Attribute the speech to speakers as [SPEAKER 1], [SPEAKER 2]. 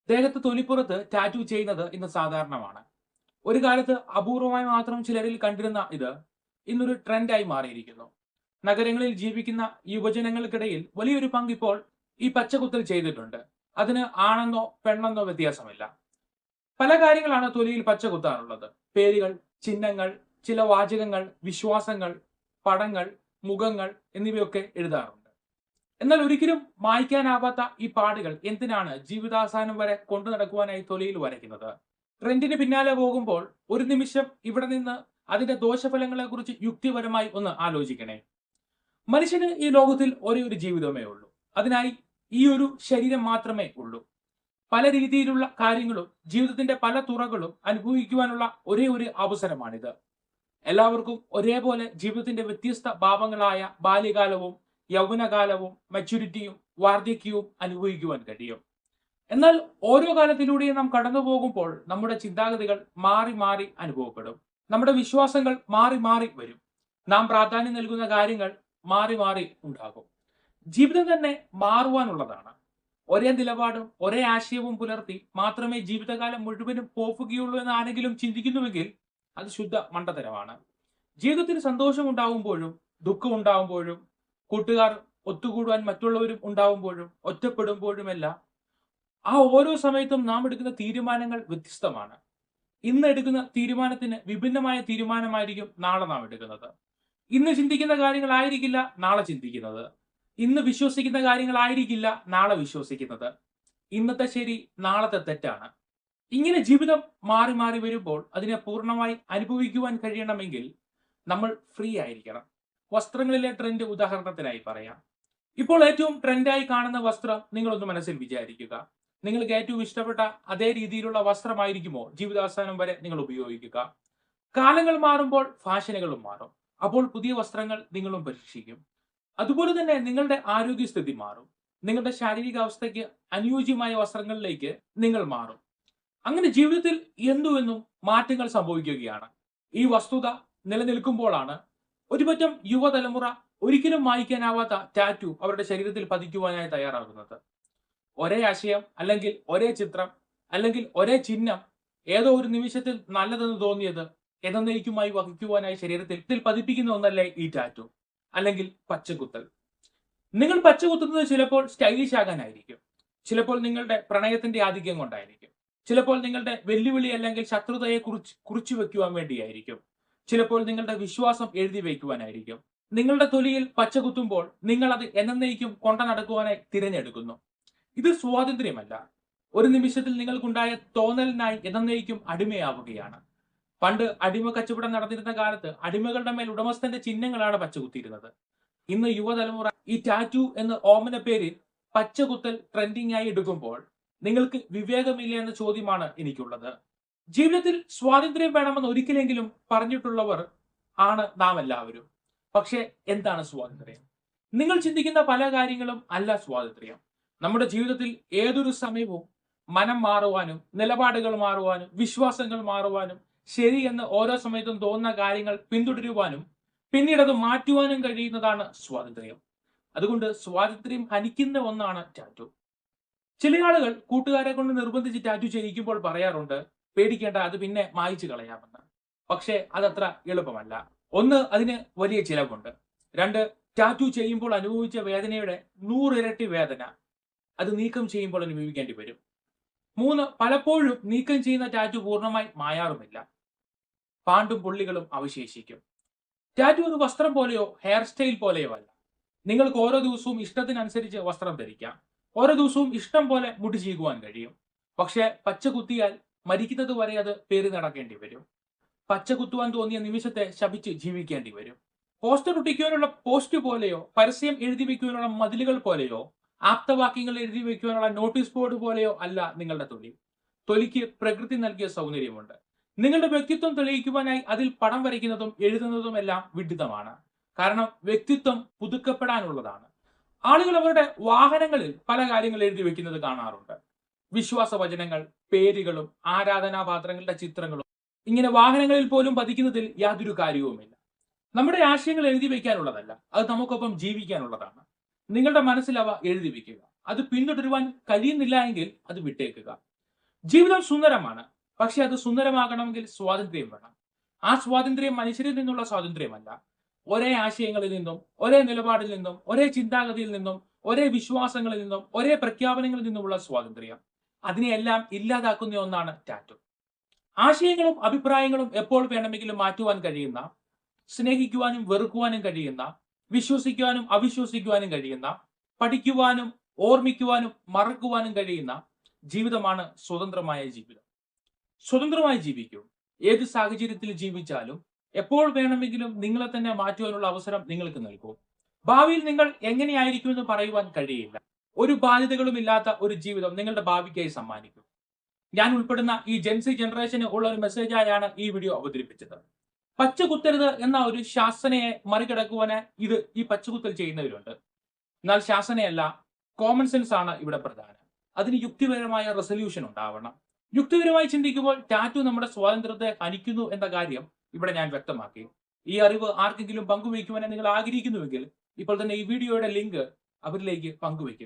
[SPEAKER 1] ദേഹത്ത് തൊലിപ്പുറത്ത് ടാറ്റു ചെയ്യുന്നത് ഇന്ന് സാധാരണമാണ്. ഒരു കാലത്ത് അപൂർവമായി മാത്രം ചിലരിൽ കണ്ടിരുന്ന ഇത് ഇന്നൊരു ട്രെൻഡായി മാറിയിരിക്കുന്നു. നഗരങ്ങളിൽ ജീവിക്കുന്ന യുവജനങ്ങൾക്കിടയിൽ വലിയൊരു പങ്ക് ഇപ്പോൾ ഈ പച്ചകുത്തൽ ചെയ്തിട്ടുണ്ട്. അതിന് ആണെന്നോ പെണ്ണെന്നോ വ്യത്യാസമില്ല. പല കാര്യങ്ങളാണ് തൊലിയിൽ പച്ച കുത്താറുള്ളത്. പേരുകൾ, ചിഹ്നങ്ങൾ, ചില വാചകങ്ങൾ, വിശ്വാസങ്ങൾ, പടങ്ങൾ, മുഖങ്ങൾ എന്നിവയൊക്കെ എഴുതാറുണ്ട്. എന്നാൽ ഒരിക്കലും മായ്ക്കാനാവാത്ത ഈ പാടുകൾ എന്തിനാണ് ജീവിതാവസാനം വരെ കൊണ്ടു നടക്കുവാനായി തൊലിയിൽ വരയ്ക്കുന്നത്? ട്രെൻഡിന് പിന്നാലെ പോകുമ്പോൾ ഒരു നിമിഷം ഇവിടെ നിന്ന് അതിന്റെ ദോഷഫലങ്ങളെ കുറിച്ച് യുക്തിപരമായി ഒന്ന് ആലോചിക്കണേ. മനുഷ്യന് ഈ ലോകത്തിൽ ഒരേ ഒരു ജീവിതമേ ഉള്ളൂ. അതിനായി ഈ ഒരു ശരീരം മാത്രമേ ഉള്ളൂ. പല രീതിയിലുള്ള കാര്യങ്ങളും ജീവിതത്തിന്റെ പല തുറകളും അനുഭവിക്കുവാനുള്ള ഒരേ ഒരു അവസരമാണിത്. എല്ലാവർക്കും ഒരേപോലെ ജീവിതത്തിന്റെ വ്യത്യസ്ത ഭാവങ്ങളായ ബാല്യകാലവും യൗവനകാലവും മെച്യൂരിറ്റിയും വാർദ്ധക്യവും അനുഭവിക്കുവാൻ കഴിയും. എന്നാൽ ഓരോ കാലത്തിലൂടെയും നാം കടന്നു പോകുമ്പോൾ നമ്മുടെ ചിന്താഗതികൾ മാറി മാറി അനുഭവപ്പെടും. നമ്മുടെ വിശ്വാസങ്ങൾ മാറി മാറി വരും. നാം പ്രാധാന്യം നൽകുന്ന കാര്യങ്ങൾ മാറി മാറി ഉണ്ടാകും. ജീവിതം തന്നെ മാറുവാനുള്ളതാണ്. ഒരേ നിലപാടും ഒരേ ആശയവും പുലർത്തി മാത്രമേ ജീവിതകാലം മുഴുവനും പോവുകയുള്ളൂ എന്ന് ആരെങ്കിലും ചിന്തിക്കുന്നുവെങ്കിൽ അത് ശുദ്ധ മണ്ടത്തരമാണ്. ജീവിതത്തിന് സന്തോഷം ഉണ്ടാവുമ്പോഴും ദുഃഖം ഉണ്ടാവുമ്പോഴും കൂട്ടുകാർ ഒത്തുകൂടുവാൻ മറ്റുള്ളവരും ഉണ്ടാവുമ്പോഴും ഒറ്റപ്പെടുമ്പോഴുമെല്ലാം ആ ഓരോ സമയത്തും നാം എടുക്കുന്ന തീരുമാനങ്ങൾ വ്യത്യസ്തമാണ്. ഇന്ന് എടുക്കുന്ന തീരുമാനത്തിന് വിഭിന്നമായ തീരുമാനമായിരിക്കും നാളെ നാം എടുക്കുന്നത്. ഇന്ന് ചിന്തിക്കുന്ന കാര്യങ്ങളായിരിക്കില്ല നാളെ ചിന്തിക്കുന്നത്. ഇന്ന് വിശ്വസിക്കുന്ന കാര്യങ്ങളായിരിക്കില്ല നാളെ വിശ്വസിക്കുന്നത്. ഇന്നത്തെ ശരി നാളത്തെ തെറ്റാണ്. ഇങ്ങനെ ജീവിതം മാറി മാറി വരുമ്പോൾ അതിനെ പൂർണ്ണമായി അനുഭവിക്കുവാൻ കഴിയണമെങ്കിൽ നമ്മൾ ഫ്രീ ആയിരിക്കണം. വസ്ത്രങ്ങളിലെ ട്രെൻഡ് ഉദാഹരണത്തിനായി പറയാം. ഇപ്പോൾ ഏറ്റവും ട്രെൻഡായി കാണുന്ന വസ്ത്രം നിങ്ങളൊന്ന് മനസ്സിൽ വിചാരിക്കുക. നിങ്ങൾക്ക് ഏറ്റവും ഇഷ്ടപ്പെട്ട അതേ രീതിയിലുള്ള വസ്ത്രമായിരിക്കുമോ ജീവിതാവസാനം വരെ നിങ്ങൾ ഉപയോഗിക്കുക? കാലങ്ങൾ മാറുമ്പോൾ ഫാഷനുകളും മാറും. അപ്പോൾ പുതിയ വസ്ത്രങ്ങൾ നിങ്ങളും പരീക്ഷിക്കും. അതുപോലെ തന്നെ നിങ്ങളുടെ ആരോഗ്യസ്ഥിതി മാറും. നിങ്ങളുടെ ശാരീരികാവസ്ഥയ്ക്ക് അനുയോജ്യമായ വസ്ത്രങ്ങളിലേക്ക് നിങ്ങൾ മാറും. അങ്ങനെ ജീവിതത്തിൽ എന്തുവെന്നും മാറ്റങ്ങൾ സംഭവിക്കുകയാണ്. ഈ വസ്തുത നിലനിൽക്കുമ്പോഴാണ് ഒരുപറ്റം യുവതലമുറ ഒരിക്കലും മായ്ക്കാനാവാത്ത ടാറ്റു അവരുടെ ശരീരത്തിൽ പതിക്കുവാനായി തയ്യാറാകുന്നത്. ഒരേ ആശയം അല്ലെങ്കിൽ ഒരേ ചിത്രം അല്ലെങ്കിൽ ഒരേ ചിഹ്നം ഏതോ ഒരു നിമിഷത്തിൽ നല്ലതെന്ന് തോന്നിയത് എന്നേക്കുമായി വഹിക്കുവാനായി ശരീരത്തിൽ പതിപ്പിക്കുന്ന ഒന്നല്ലേ ഈ ടാറ്റു അല്ലെങ്കിൽ പച്ചകുത്തൽ. നിങ്ങൾ പച്ചകുത്തുന്നത് ചിലപ്പോൾ സ്റ്റൈലിഷ് ആകാനായിരിക്കും, ചിലപ്പോൾ നിങ്ങളുടെ പ്രണയത്തിന്റെ ആധിക്യം കൊണ്ടായിരിക്കും, ചിലപ്പോൾ നിങ്ങളുടെ വെല്ലുവിളി അല്ലെങ്കിൽ ശത്രുതയെ കുറിച്ചു വെക്കുവാൻ വേണ്ടിയായിരിക്കും, ചിലപ്പോൾ നിങ്ങളുടെ വിശ്വാസം എഴുതി വയ്ക്കുവാനായിരിക്കും. നിങ്ങളുടെ തൊലിയിൽ പച്ചകുത്തുമ്പോൾ നിങ്ങൾ അത് എന്നേക്കും കൊണ്ട നടക്കുവാനായി തിരഞ്ഞെടുക്കുന്നു. ഇത് സ്വാതന്ത്ര്യമല്ല. ഒരു നിമിഷത്തിൽ നിങ്ങൾക്കുണ്ടായ തോന്നലിനായി എന്നേക്കും അടിമയാവുകയാണ്. പണ്ട് അടിമ കച്ചവടം നടന്നിരുന്ന കാലത്ത് അടിമകളുടെ മേൽ ഉടമസ്ഥന്റെ ചിഹ്നങ്ങളാണ് പച്ചകുത്തിയിരുന്നത്. ഇന്ന് യുവതലമുറ ഈ ടാറ്റു എന്ന ഓമന പേരിൽ പച്ചകുത്തൽ ട്രെൻഡിംഗ് ആയി എടുക്കുമ്പോൾ നിങ്ങൾക്ക് വിവേകമില്ല എന്ന ചോദ്യമാണ് എനിക്കുള്ളത്. ജീവിതത്തിൽ സ്വാതന്ത്ര്യം വേണമെന്ന് ഒരിക്കലെങ്കിലും പറഞ്ഞിട്ടുള്ളവർ ആണ് നാം എല്ലാവരും. പക്ഷെ എന്താണ് സ്വാതന്ത്ര്യം? നിങ്ങൾ ചിന്തിക്കുന്ന പല കാര്യങ്ങളും അല്ല സ്വാതന്ത്ര്യം. നമ്മുടെ ജീവിതത്തിൽ ഏതൊരു സമയവും മനം മാറുവാനും നിലപാടുകൾ മാറുവാനും വിശ്വാസങ്ങൾ മാറുവാനും ശരി എന്ന് ഓരോ സമയത്തും തോന്നുന്ന കാര്യങ്ങൾ പിന്തുടരുവാനും പിന്നീട് അത് മാറ്റുവാനും കഴിയുന്നതാണ് സ്വാതന്ത്ര്യം. അതുകൊണ്ട് സ്വാതന്ത്ര്യം ഹനിക്കുന്ന ഒന്നാണ് ടാറ്റു. ചില ആളുകൾ കൂട്ടുകാരെ കൊണ്ട് നിർബന്ധിച്ച് ടാറ്റു ചെയ്യിക്കുമ്പോൾ പറയാറുണ്ട്, പേടിക്കേണ്ട, അത് പിന്നെ മായ്ച്ചു കളയാമെന്ന്. പക്ഷേ അതത്ര എളുപ്പമല്ല. ഒന്ന്, അതിന് വലിയ ചിലവുണ്ട്. രണ്ട്, ടാറ്റു ചെയ്യുമ്പോൾ അനുഭവിച്ച വേദനയുടെ 100 ഇരട്ടി വേദന അത് നീക്കം ചെയ്യുമ്പോൾ അനുഭവിക്കേണ്ടി വരും. മൂന്ന്, പലപ്പോഴും നീക്കം ചെയ്യുന്ന ടാറ്റു പൂർണ്ണമായി മായാറുമില്ല. പാണ്ടും പുള്ളികളും അവശേഷിക്കും. ടാറ്റു ഒരു വസ്ത്രം പോലെയോ ഹെയർ സ്റ്റൈൽ പോലെയോ അല്ല. നിങ്ങൾക്ക് ഓരോ ദിവസവും ഇഷ്ടത്തിനനുസരിച്ച് വസ്ത്രം ധരിക്കാം. ഓരോ ദിവസവും ഇഷ്ടം പോലെ മുടി ചീകുവാൻ കഴിയും. പക്ഷെ പച്ച കുത്തിയാൽ മരിക്കുന്നത് വരെ അത് പേറി നടക്കേണ്ടി വരും. പച്ച കുത്തുവാൻ തോന്നിയ നിമിഷത്തെ ശപിച്ച് ജീവിക്കേണ്ടി വരും. പോസ്റ്റർ ഒട്ടിക്കുവാനുള്ള പോസ്റ്റ് പോലെയോ പരസ്യം എഴുതി വയ്ക്കുവാനുള്ള മതിലുകൾ പോലെയോ ആപ്തവാക്യങ്ങൾ എഴുതി വയ്ക്കുവാനുള്ള നോട്ടീസ് ബോർഡ് പോലെയോ അല്ല നിങ്ങളുടെ തൊലി. തൊലിക്ക് പ്രകൃതി നൽകിയ സൗന്ദര്യമുണ്ട്. നിങ്ങളുടെ വ്യക്തിത്വം തെളിയിക്കുവാനായി അതിൽ പടം വരയ്ക്കുന്നതും എഴുതുന്നതും എല്ലാം വിഡിതമാണ്. കാരണം വ്യക്തിത്വം പുതുക്കപ്പെടാനുള്ളതാണ്. ആളുകൾ അവരുടെ വാഹനങ്ങളിൽ പല കാര്യങ്ങൾ എഴുതി വെക്കുന്നത് കാണാറുണ്ട്. വിശ്വാസ വചനങ്ങൾ, പേരുകളും ആരാധനാപാത്രങ്ങളുടെ ചിത്രങ്ങളും ഇങ്ങനെ വാഹനങ്ങളിൽ പോലും പതിക്കുന്നതിൽ യാതൊരു കാര്യവുമില്ല. നമ്മുടെ ആശയങ്ങൾ എഴുതി വയ്ക്കാനുള്ളതല്ല, അത് നമുക്കൊപ്പം ജീവിക്കാനുള്ളതാണ്. നിങ്ങളുടെ മനസ്സിൽ അവ എഴുതി വെക്കുക. അത് പിന്തുടരുവാൻ കഴിയുന്നില്ല എങ്കിൽ അത് വിട്ടേക്കുക. ജീവിതം സുന്ദരമാണ്, പക്ഷെ അത് സുന്ദരമാകണമെങ്കിൽ സ്വാതന്ത്ര്യം വേണം. ആ സ്വാതന്ത്ര്യം മനുഷ്യരിൽ നിന്നുള്ള സ്വാതന്ത്ര്യമല്ല. ഒരേ ആശയങ്ങളിൽ നിന്നും, ഒരേ നിലപാടിൽ നിന്നും, ഒരേ ചിന്താഗതിയിൽ നിന്നും, ഒരേ വിശ്വാസങ്ങളിൽ നിന്നും, ഒരേ പ്രഖ്യാപനങ്ങളിൽ നിന്നുമുള്ള സ്വാതന്ത്ര്യം. അതിനെയെല്ലാം ഇല്ലാതാക്കുന്ന ഒന്നാണ് ടാറ്റു. ആശയങ്ങളും അഭിപ്രായങ്ങളും എപ്പോൾ വേണമെങ്കിലും മാറ്റുവാൻ കഴിയുന്ന, സ്നേഹിക്കുവാനും വെറുക്കുവാനും കഴിയുന്ന, വിശ്വസിക്കുവാനും അവിശ്വസിക്കുവാനും കഴിയുന്ന, പഠിക്കുവാനും ഓർമ്മിക്കുവാനും മറക്കുവാനും കഴിയുന്ന ജീവിതമാണ് സ്വതന്ത്രമായ ജീവിതം. സ്വതന്ത്രമായി ജീവിക്കൂ. ഏത് സാഹചര്യത്തിൽ ജീവിച്ചാലും എപ്പോൾ വേണമെങ്കിലും നിങ്ങളെ തന്നെ മാറ്റുവാനുള്ള അവസരം നിങ്ങൾക്ക് നൽകൂ. ഭാവിയിൽ നിങ്ങൾ എങ്ങനെയായിരിക്കുമെന്ന് പറയുവാൻ കഴിയില്ല. ഒരു ബാധ്യതകളും ഇല്ലാത്ത ഒരു ജീവിതം നിങ്ങളുടെ ഭാവിക്കായി സമ്മാനിക്കും. ഞാൻ ഉൾപ്പെടുന്ന ഈ ജെൻസി ജനറേഷന് ഉള്ള ഒരു മെസ്സേജായാണ് ഈ വീഡിയോ അവതരിപ്പിച്ചത്. പച്ചകുത്തരുത് എന്ന ഒരു ശാസനയെ മറികടക്കുവാന് ഈ പച്ചകുത്തൽ ചെയ്യുന്നവരുണ്ട്. എന്നാൽ ശാസനയല്ല, കോമൺ സെൻസ് ആണ് ഇവിടെ പ്രധാനം. അതിന് യുക്തിപരമായ റെസൊല്യൂഷൻ ഉണ്ടാവണം. യുക്തിപരമായി ചിന്തിക്കുമ്പോൾ ടാറ്റു നമ്മുടെ സ്വാതന്ത്ര്യത്തെ ഹനിക്കുന്നു എന്ന കാര്യം ഇവിടെ ഞാൻ വ്യക്തമാക്കി. ഈ അറിവ് ആർക്കെങ്കിലും പങ്കുവയ്ക്കുവാൻ നിങ്ങൾ ആഗ്രഹിക്കുന്നുവെങ്കിൽ ഇപ്പോൾ തന്നെ ഈ വീഡിയോയുടെ ലിങ്ക് അവരിലേക്ക് പങ്കുവയ്ക്കും.